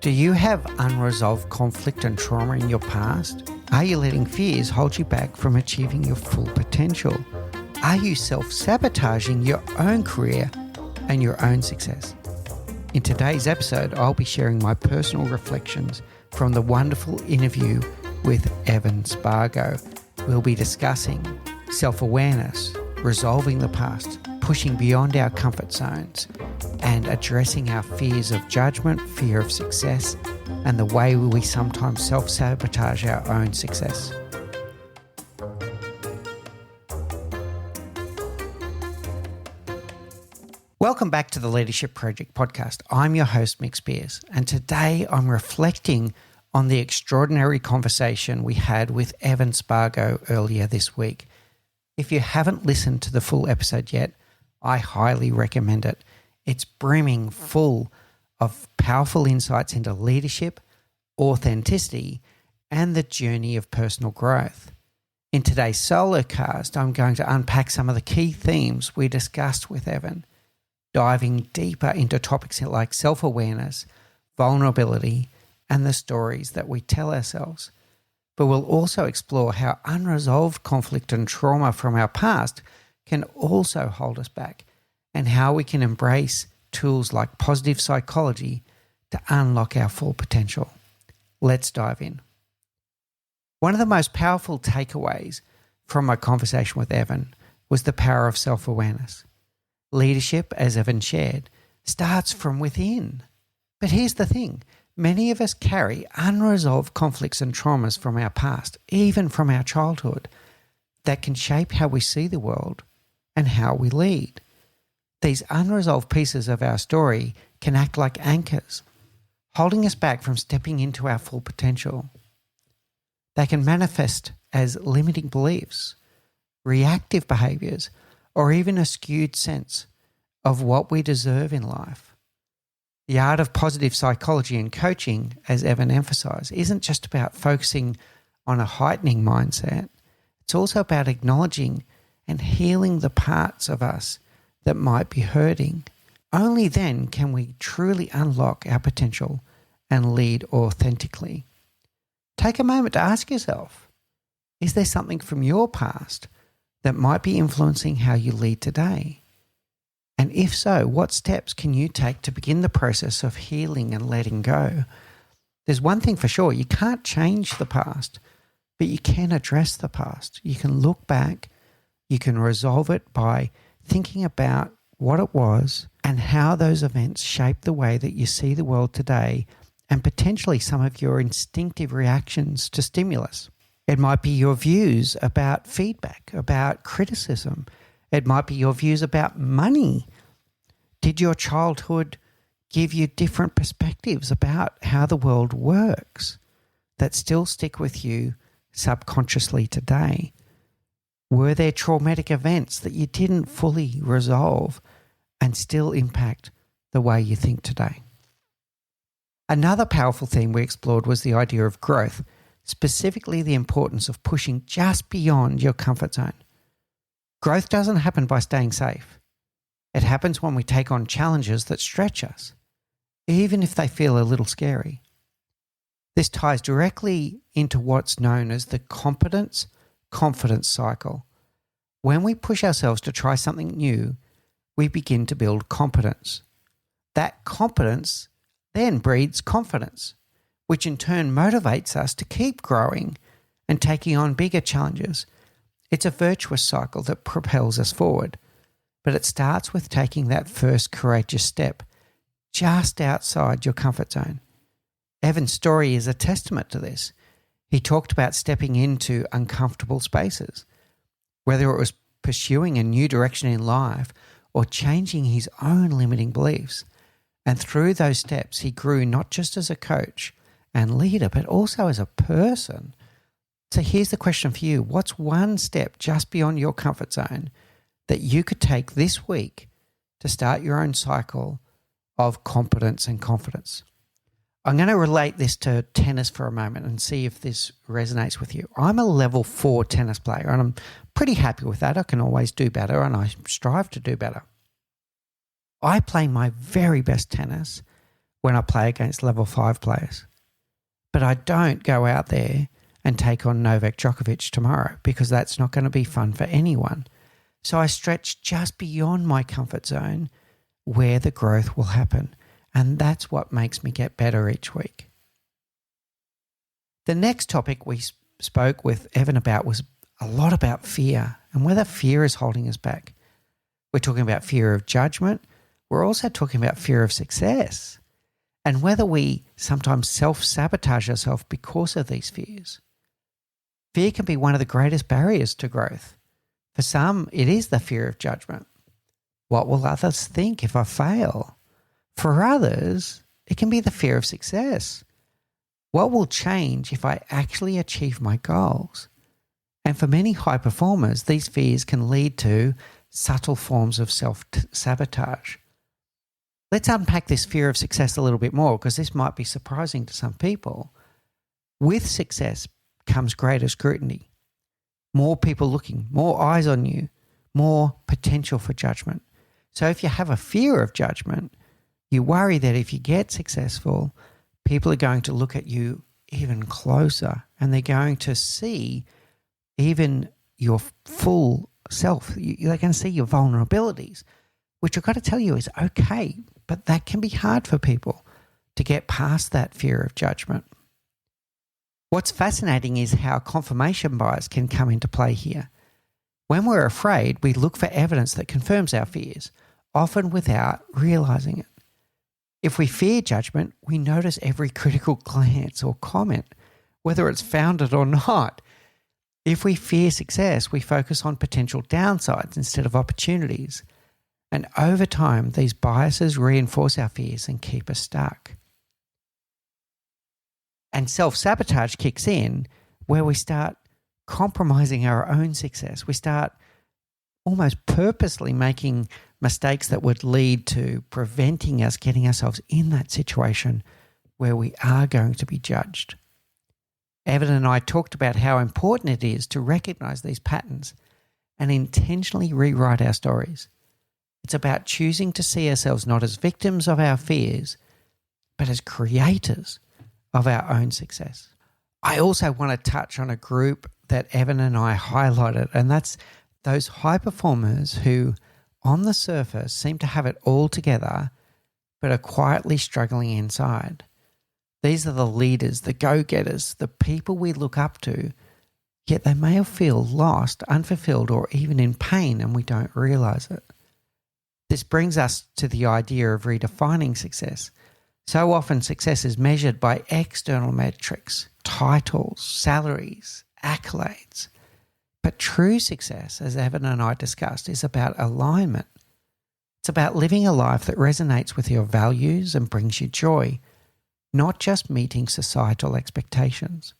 Do you have unresolved conflict and trauma in your past? Are you letting fears hold you back from achieving your full potential? Are you self-sabotaging your own career and your own success? In today's episode, I'll be sharing my personal reflections from the wonderful interview with Evan Spargo. We'll be discussing self-awareness, resolving the past, pushing beyond our comfort zones, and addressing our fears of judgment, fear of success, and the way we sometimes self-sabotage our own success. Welcome back to the Leadership Project podcast. I'm your host, Mick Spiers, and today I'm reflecting on the extraordinary conversation we had with Evan Spargo earlier this week. If you haven't listened to the full episode yet, I highly recommend it. It's brimming full of powerful insights into leadership, authenticity, and the journey of personal growth. In today's solo cast, I'm going to unpack some of the key themes we discussed with Evan, diving deeper into topics like self-awareness, vulnerability, and the stories that we tell ourselves. But we'll also explore how unresolved conflict and trauma from our past can also hold us back, and how we can embrace tools like positive psychology to unlock our full potential. Let's dive in. One of the most powerful takeaways from my conversation with Evan was the power of self-awareness. Leadership, as Evan shared, starts from within. But here's the thing. Many of us carry unresolved conflicts and traumas from our past, even from our childhood, that can shape how we see the world and how we lead. These unresolved pieces of our story can act like anchors, holding us back from stepping into our full potential. They can manifest as limiting beliefs, reactive behaviors, or even a skewed sense of what we deserve in life. The art of positive psychology and coaching, as Evan emphasized, isn't just about focusing on a heightening mindset. It's also about acknowledging and healing the parts of us that might be hurting. Only then can we truly unlock our potential and lead authentically. Take a moment to ask yourself, is there something from your past that might be influencing how you lead today? And if so, what steps can you take to begin the process of healing and letting go? There's one thing for sure, you can't change the past, but you can address the past. You can look back, you can resolve it by thinking about what it was and how those events shape the way that you see the world today and potentially some of your instinctive reactions to stimulus. It might be your views about feedback, about criticism. It might be your views about money. Did your childhood give you different perspectives about how the world works that still stick with you subconsciously today? Were there traumatic events that you didn't fully resolve and still impact the way you think today? Another powerful theme we explored was the idea of growth, specifically the importance of pushing just beyond your comfort zone. Growth doesn't happen by staying safe. It happens when we take on challenges that stretch us, even if they feel a little scary. This ties directly into what's known as the competence-confidence cycle. When we push ourselves to try something new, we begin to build competence. That competence then breeds confidence, which in turn motivates us to keep growing and taking on bigger challenges. It's a virtuous cycle that propels us forward, but it starts with taking that first courageous step just outside your comfort zone. Evan's story is a testament to this. He talked about stepping into uncomfortable spaces, whether it was pursuing a new direction in life or changing his own limiting beliefs. And through those steps, he grew not just as a coach and leader, but also as a person. So here's the question for you. What's one step just beyond your comfort zone that you could take this week to start your own cycle of competence and confidence? I'm going to relate this to tennis for a moment and see if this resonates with you. I'm a level 4 tennis player and I'm pretty happy with that. I can always do better and I strive to do better. I play my very best tennis when I play against level 5 players. But I don't go out there and take on Novak Djokovic tomorrow because that's not going to be fun for anyone. So I stretch just beyond my comfort zone where the growth will happen. And that's what makes me get better each week. The next topic we spoke with Evan about was a lot about fear and whether fear is holding us back. We're talking about fear of judgment. We're also talking about fear of success and whether we sometimes self-sabotage ourselves because of these fears. Fear can be one of the greatest barriers to growth. For some, it is the fear of judgment. What will others think if I fail? For others, it can be the fear of success. What will change if I actually achieve my goals? And for many high performers, these fears can lead to subtle forms of self-sabotage. Let's unpack this fear of success a little bit more because this might be surprising to some people. With success comes greater scrutiny. More people looking, more eyes on you, more potential for judgment. So if you have a fear of judgment, you worry that if you get successful, people are going to look at you even closer and they're going to see even your full self. They're going to see your vulnerabilities, which I've got to tell you is okay, but that can be hard for people to get past that fear of judgment. What's fascinating is how confirmation bias can come into play here. When we're afraid, we look for evidence that confirms our fears, often without realizing it. If we fear judgment, we notice every critical glance or comment, whether it's founded or not. If we fear success, we focus on potential downsides instead of opportunities. And over time, these biases reinforce our fears and keep us stuck. And self-sabotage kicks in where we start compromising our own success. We start almost purposely making mistakes that would lead to preventing us getting ourselves in that situation where we are going to be judged. Evan and I talked about how important it is to recognize these patterns and intentionally rewrite our stories. It's about choosing to see ourselves not as victims of our fears, but as creators of our own success. I also want to touch on a group that Evan and I highlighted, and that's those high performers who, on the surface, seem to have it all together, but are quietly struggling inside. These are the leaders, the go-getters, the people we look up to, yet they may feel lost, unfulfilled, or even in pain, and we don't realize it. This brings us to the idea of redefining success. So often success is measured by external metrics, titles, salaries, accolades. But true success, as Evan and I discussed, is about alignment. It's about living a life that resonates with your values and brings you joy, not just meeting societal expectations.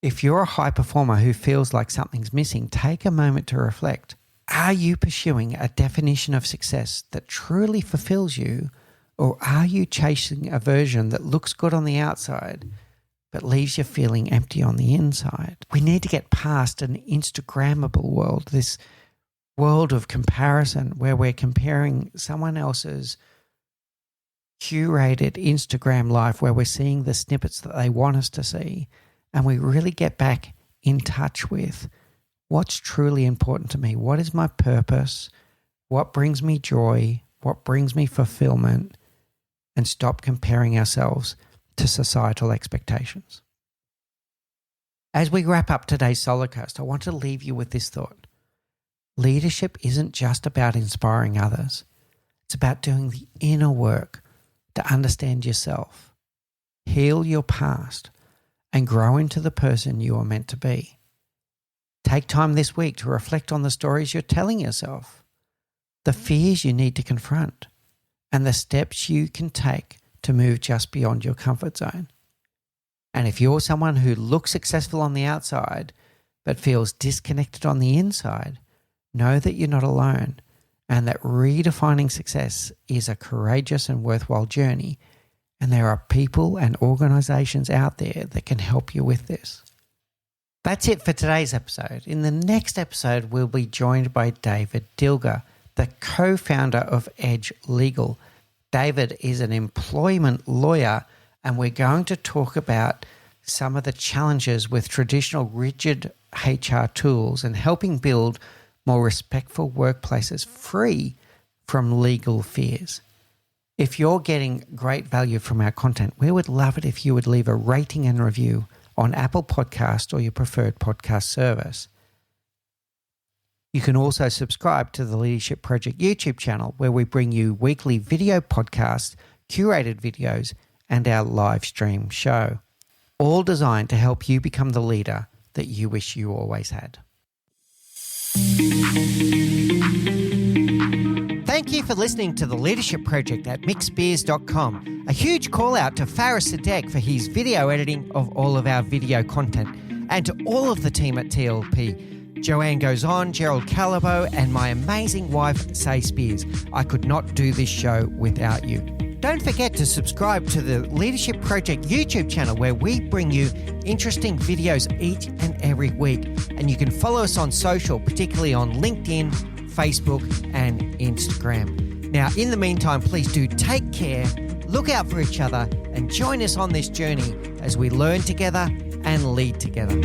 If you're a high performer who feels like something's missing, take a moment to reflect. Are you pursuing a definition of success that truly fulfills you, or are you chasing a version that looks good on the outside but leaves you feeling empty on the inside? We need to get past an Instagrammable world, this world of comparison where we're comparing someone else's curated Instagram life, where we're seeing the snippets that they want us to see, and we really get back in touch with what's truly important to me. What is my purpose? What brings me joy? What brings me fulfillment? And stop comparing ourselves to societal expectations. As we wrap up today's Solocast, I want to leave you with this thought. Leadership isn't just about inspiring others. It's about doing the inner work to understand yourself, heal your past, and grow into the person you are meant to be. Take time this week to reflect on the stories you're telling yourself, the fears you need to confront, and the steps you can take to move just beyond your comfort zone. And if you're someone who looks successful on the outside but feels disconnected on the inside, know that you're not alone and that redefining success is a courageous and worthwhile journey, and there are people and organizations out there that can help you with this. That's it for today's episode. In the next episode, we'll be joined by David Dilger, the co-founder of Edge Legal. David is an employment lawyer, and we're going to talk about some of the challenges with traditional rigid HR tools and helping build more respectful workplaces free from legal fears. If you're getting great value from our content, we would love it if you would leave a rating and review on Apple Podcast or your preferred podcast service. You can also subscribe to the Leadership Project YouTube channel, where we bring you weekly video podcasts, curated videos, and our live stream show, all designed to help you become the leader that you wish you always had. Thank you for listening to the Leadership Project at mickspiers.com. A huge call out to Faris Sadek for his video editing of all of our video content, and to all of the team at TLP. Joanne Goes On, Gerald Calabo, and my amazing wife, Say Spiers. I could not do this show without you. Don't forget to subscribe to the Leadership Project YouTube channel, where we bring you interesting videos each and every week. And you can follow us on social, particularly on LinkedIn, Facebook, and Instagram. Now, in the meantime, please do take care, look out for each other, and join us on this journey as we learn together and lead together.